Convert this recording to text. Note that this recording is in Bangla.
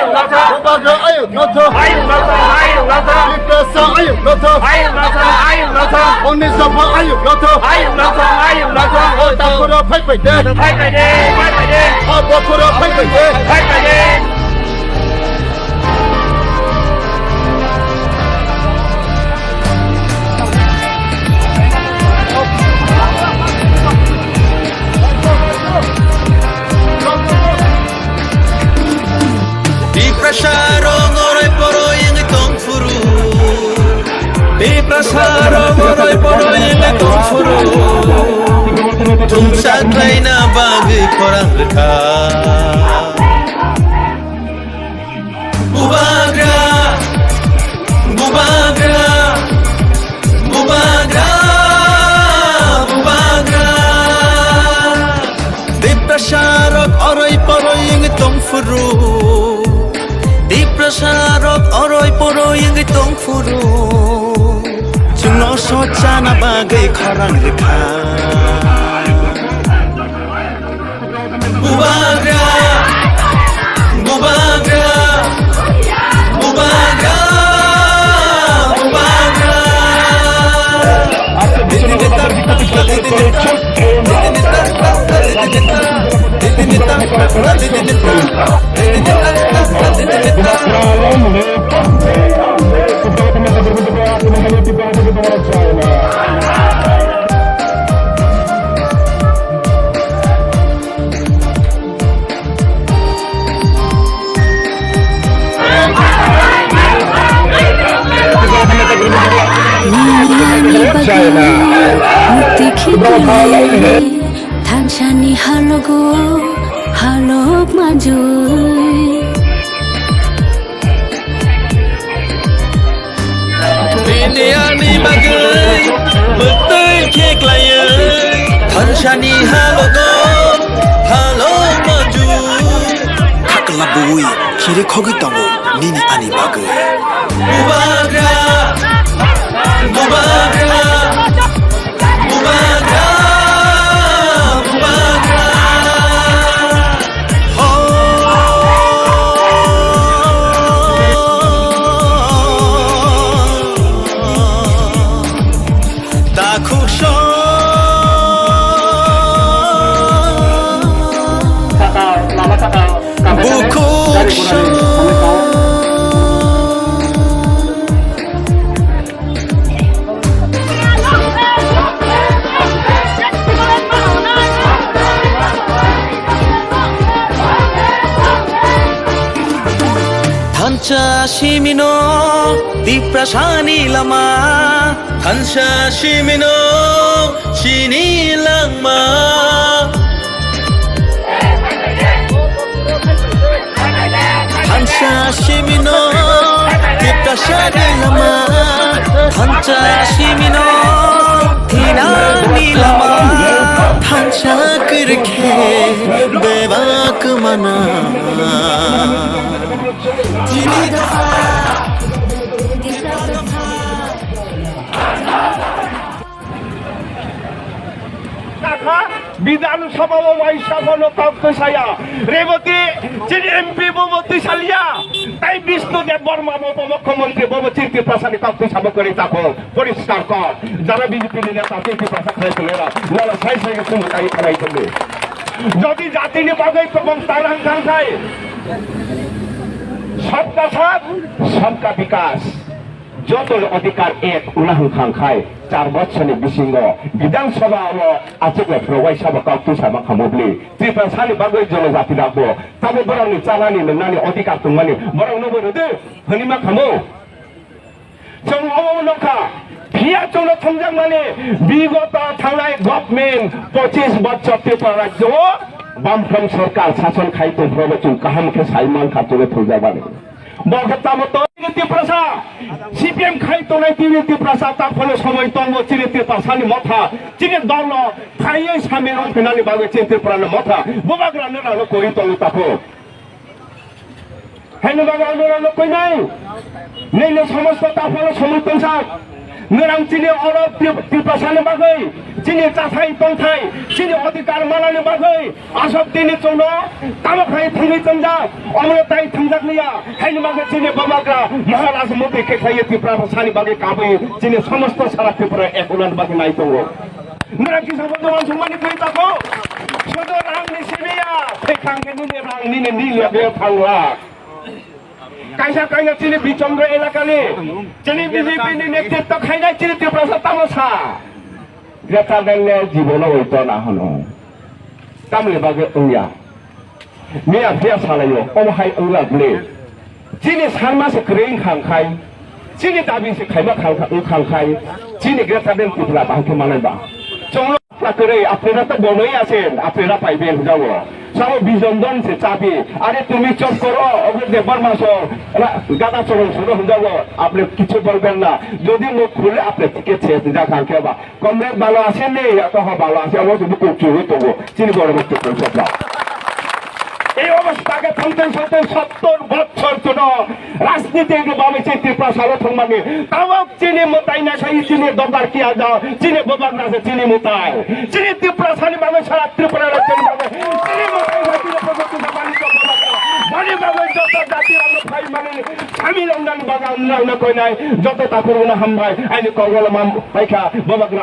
Bubagra ayuk noto. Diprasa ayuk noto. Oni sapa ayuk noto. Takura phai phai de. Bakura phai phai de. Prasaro ngoroy poroy ng itong furu Di prasaro ngoroy poroy ng itong furu Tumsaklay na bagay korang reka Bubagra Bubagra Bubagra Bubagra Di prasaro ngoroy poroy ng itong furu Prasarok oroy poroy ang itong furo Sunosot sana bagay karang reka Bubagra Bubagra Bubagra Bubagra Tanchani halogo halok majoy Diniani bagay betul kek layar Tanchani halogo halok majoy Kakalabui kiri kogi tango nini ani bagay Bubagra Bubagra Bubagra Hansa Shimino di prasani lama Hansa Shimino shini langma Hansa Shimino di prasani lama Hansa Shimino tinani lama Hansa kirke bebak mana বিধানসভা বৈশাখনো তত্ত্ব ছায়া রেবতী যিনি এমপি ববতী সালিয়া তাই বিষ্ণুদেব বর্মা উপমুখ্যমন্ত্রী ববচিরকে প্রশাসনিক তত্ত্ব সাব করে তাকে পরিষ্কার কর যারা বিজেপি নেতা তিনটি প্রশাসন হয়েছিলেন নালা সাই সাই ক্ষমতায় খেলাই চলবে যদি জাতি নিয়ে এবং তার আকাঙ্ক্ষায় सबका साथ सबका विकास যত অধিকার এক উনাহাংখায় 4 বছরনি বিসিঙ্গ বিধানসভা আচেকে প্রবাই সাবা কাউতু সাবা খামবলি ত্রিপুরাসানি বাগৈ জনজাতি রাখবো তাবো বরংনি চালানি নানি অধিকার তুমানি বরং নবো রদে হনিমা খামো जों अवलंखा ভিয়া চলো থমজাং মানে বিগত থানায় গভর্নমেন্ট 25 বছর ত্রিপুরা রাজ্য বামফ্রম সরকার শাসন খাইতে প্রবচন কাহামকে সাইমান খাতুরে থলজাবানে বগতা মতো নীতি প্রসা সিপিএম খাইতো নাই নীতি প্রসা তা ফলে সময় তঙ্গ চিনিতে পাসানি মথা চিনি দল খাইয়ে সামনে রফেনানি বাগে চিনতে প্রাণ মথা বুবাগ্রা নেরানো কই তঙ্গ তাকো হেনু বাগা নেরানো কই নাই নেইলে সমস্ত তা ফলে সমর্থন সাক ngerang cini orang tipasane bagai cini casai tongthai cini अधिकार मालाने bagai asap tini cono tamak hai thingi tanja amre tai thingjak niya haini bagai cini babagra महाराज Modi ke khai tipra sani bagai kabe cini समस्त सारा tipra ekulan bagai nai tongo ngerang kisah teman semua ni cerita ko sodor rang ni sibia thekang ke ni rang ni ni lebe phangla kaisa kaina cini bicondra elakani cini BJP ni नेतृत्व खाइना cini tipra sa tamasa Greta Thunberg জীবনে হইতো না হলো তামলে বাগে উইয়া মিয়া ফিয়া সালাইও অমহাই উলাবলে চিনি সারমাসে ক্রেইন খাংখাই চিনি দাবিসে খাইবা খাংখাই চিনি গ্রেটা দেন পুতলা বাংকে মানাইবা চংলো করে আপনারা তো বড়ই আছেন আপনারা পাইবেন যাও সব বিজন্দন সে চাবি আরে তুমি চুপ করো ওকে দেবার মাসো গাদা চলন শুরু হয়ে যাবো আপনি কিছু বলবেন না যদি মুখ খুলে আপনি টিকে ছেড়ে যা খাংকে বা কমরেড ভালো আছেন নেই এত ভালো আছে আমার যদি করছি হইতো চিনি বড় মুক্ত করছে এই অবস্থাকে থামতে 70 বছর জন্য রাজনীতির বামে ত্রিপুরা সার্বভৌম মানে তাও চিনি মোতাই না সেই চিনি দরকার কি আজ চিনি বোবার না চিনি মোতাই চিনি ত্রিপুরা সানি বামে সারা ত্রিপুরা রাজ্যের বামে চিনি মোতাই না চিনি প্রগতি বাণিজ্য মানে বামে যত জাতি আলো ভাই মানে স্বামী রমজান বাগা অন্য কই নাই যত তা করবো না হাম ভাই আইনি কগল মাম পাইখা বাবা